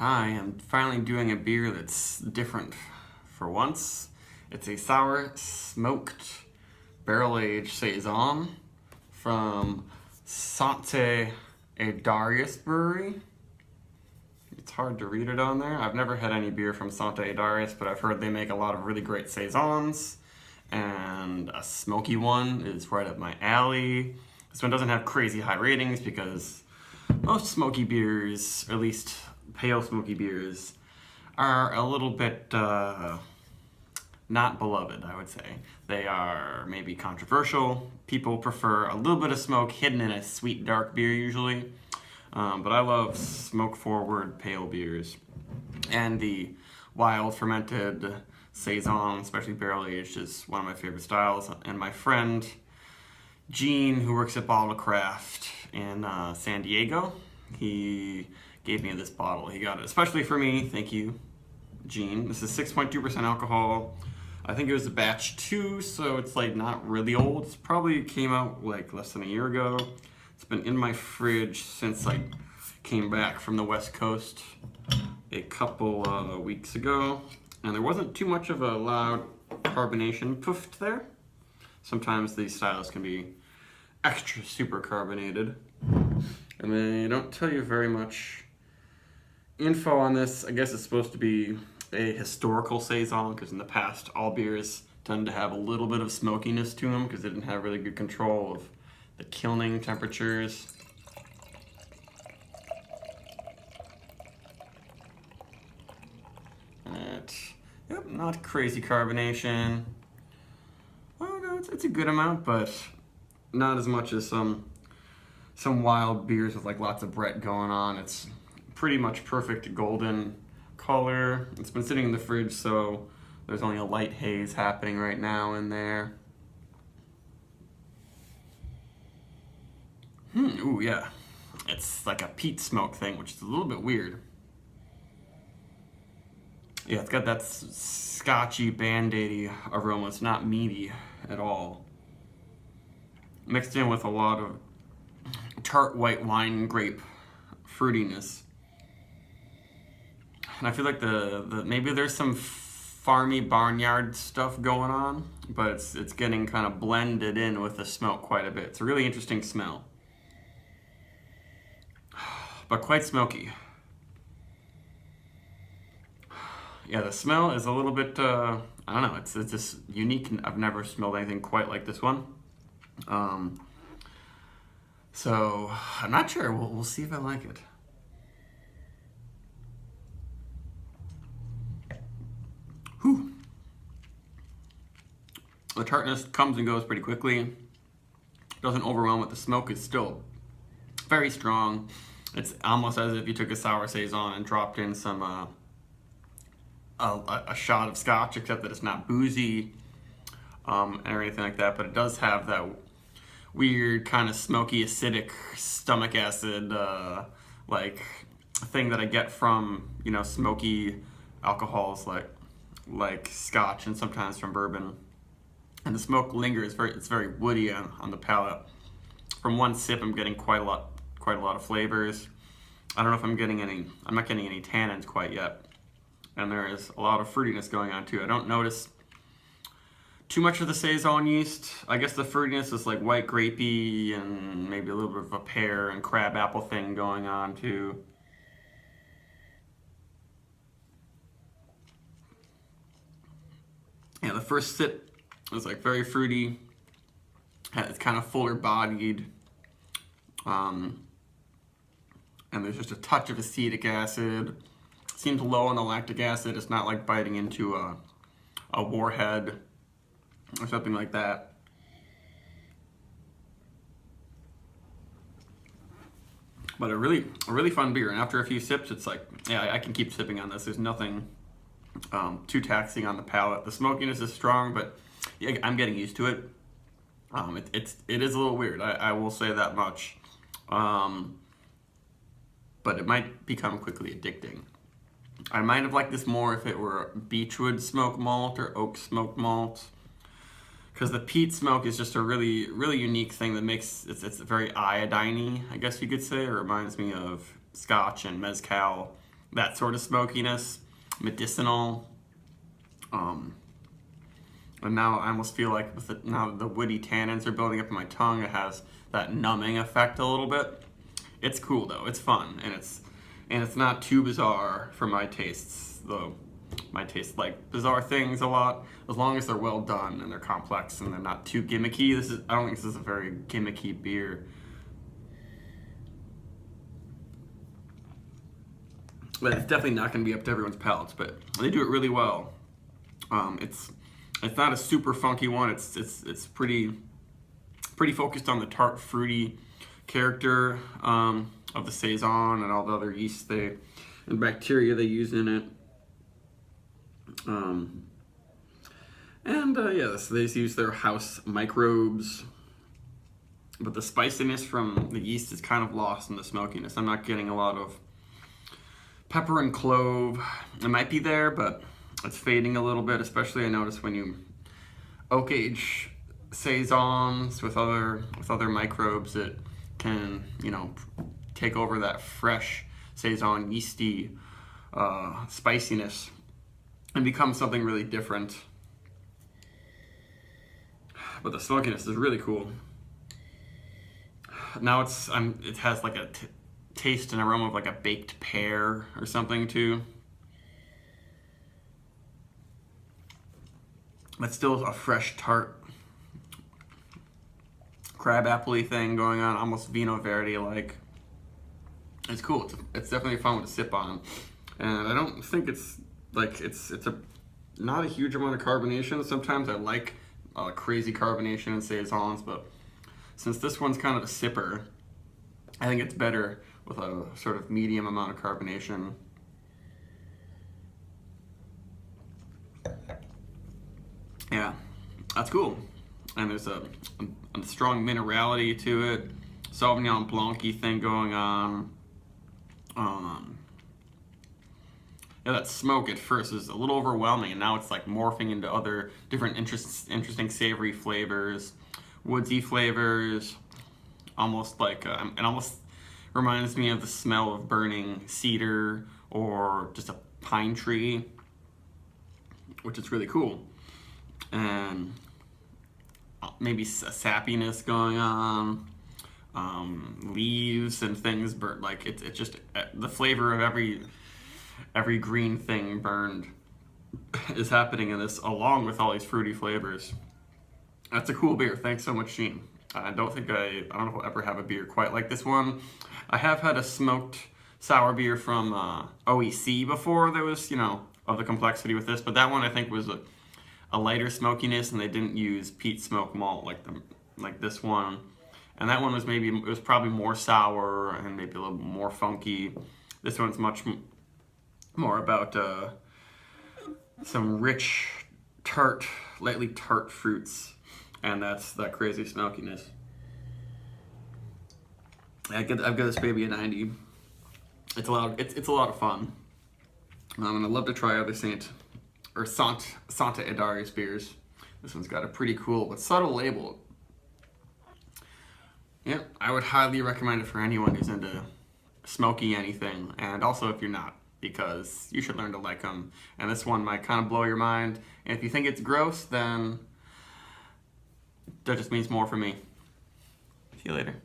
I am finally doing a beer that's different for once. It's a sour smoked barrel-aged Saison from Sante Adairius brewery. It's hard to read it on there. I've never had any beer from Sante Adairius, but I've heard they make a lot of really great Saisons, and a smoky one is right up my alley. This one doesn't have crazy high ratings because most smoky beers, or at least pale smoky beers, are a little bit not beloved, I would say. They are maybe controversial. People prefer a little bit of smoke hidden in a sweet dark beer usually. But I love smoke-forward pale beers. And the wild fermented Saison, especially barrel-aged, is one of my favorite styles. And my friend Gene, who works at Bottle Craft in San Diego, he gave me this bottle. He got it especially for me. Thank you, Gene. This is 6.2% alcohol. I think it was a batch 2, so it's like not really old. It probably came out like less than a year ago. It's been in my fridge since I came back from the West Coast a couple weeks ago, and there wasn't too much of a loud carbonation poofed there. Sometimes these styles can be extra super carbonated, and they don't tell you very much info on this. I guess it's supposed to be a historical Saison, because in the past all beers tend to have a little bit of smokiness to them because they didn't have really good control of the kilning temperatures. Yep, not crazy carbonation. Oh no, it's a good amount, but not as much as some wild beers with like lots of Brett going on. It's pretty much perfect golden color. It's been sitting in the fridge, so there's only a light haze happening right now in there. Ooh, yeah. It's like a peat smoke thing, which is a little bit weird. Yeah, it's got that scotchy, band-aidy aroma. It's not meaty at all. Mixed in with a lot of tart white wine grape fruitiness. And I feel like maybe there's some farmy barnyard stuff going on, but it's getting kind of blended in with the smoke quite a bit. It's a really interesting smell, but quite smoky. Yeah, the smell is a little bit, I don't know, it's just unique. I've never smelled anything quite like this one. So I'm not sure. We'll see if I like it. Whew. The tartness comes and goes pretty quickly. Doesn't overwhelm it. The smoke is still very strong. It's almost as if you took a sour Saison and dropped in some a shot of scotch, except that it's not boozy or anything like that. But it does have that weird kind of smoky, acidic stomach acid like thing that I get from smoky alcohols like scotch and sometimes from bourbon. And the smoke lingers. It's very woody on the palate. From one sip, I'm getting quite a lot of flavors. I don't know if I'm not getting any tannins quite yet. And there is a lot of fruitiness going on too. I don't notice too much of the Saison yeast. I guess the fruitiness is like white grapey and maybe a little bit of a pear and crab apple thing going on too. Yeah, the first sip was like very fruity. It's kind of fuller bodied. And there's just a touch of acetic acid. Seems low on the lactic acid. It's not like biting into a warhead or something like that. But a really fun beer. And after a few sips, it's like, yeah, I can keep sipping on this. There's nothing too taxing on the palate. The smokiness is strong, but yeah, I'm getting used to it. It is a little weird. I will say that much. But it might become quickly addicting. I might have liked this more if it were beechwood smoked malt or oak smoked malt, because the peat smoke is just a really unique thing that makes it's very iodine-y, I guess you could say. It reminds me of scotch and mezcal that sort of smokiness, medicinal. And now I almost feel like now the woody tannins are building up in my tongue, it has that numbing effect a little bit. It's cool though, it's fun, and it's not too bizarre for my tastes, though. My taste like bizarre things a lot, as long as they're well done and they're complex and they're not too gimmicky. I don't think this is a very gimmicky beer. But it's definitely not going to be up to everyone's palates, but they do it really well. It's not a super funky one. It's pretty focused on the tart, fruity character of the Saison and all the other yeast and bacteria they use in it. They use their house microbes, but the spiciness from the yeast is kind of lost in the smokiness. I'm not getting a lot of pepper and clove. It might be there, but it's fading a little bit, especially I notice when you oak age Saisons with other microbes, it can, take over that fresh Saison yeasty spiciness and become something really different. But the smokiness is really cool. Now it has like a taste and aroma of like a baked pear or something too. But still a fresh tart crab apple-y thing going on, almost Vino Verde like. It's cool. It's definitely a fun one to sip on, and I don't think it's not a huge amount of carbonation. Sometimes I like crazy carbonation in Saisons, but since this one's kind of a sipper, I think it's better with a sort of medium amount of carbonation. Yeah, that's cool. And there's a strong minerality to it, Sauvignon Blanc-y thing going on. Yeah, that smoke at first is a little overwhelming, and now it's like morphing into other different interesting savory flavors, woodsy flavors, almost like it almost reminds me of the smell of burning cedar or just a pine tree, which is really cool. And maybe a sappiness going on, leaves and things burnt. Like it's just the flavor of every green thing burned is happening in this, along with all these fruity flavors. That's a cool beer. Thanks so much, Sheen. I don't know if I'll ever have a beer quite like this one. I have had a smoked sour beer from OEC before. There was, of the complexity with this, but that one I think was a lighter smokiness, and they didn't use peat smoke malt like this one. And that one was probably more sour and maybe a little more funky. This one's much more about some rich, lightly tart fruits, and that's that crazy smokiness. I've got this baby a 90. It's a lot of fun. And I'd love to try other Sante Adairius beers. This one's got a pretty cool but subtle label. Yeah, I would highly recommend it for anyone who's into smoky anything, and also if you're not, because you should learn to like them. And this one might kind of blow your mind. And if you think it's gross, then that just means more for me. See you later.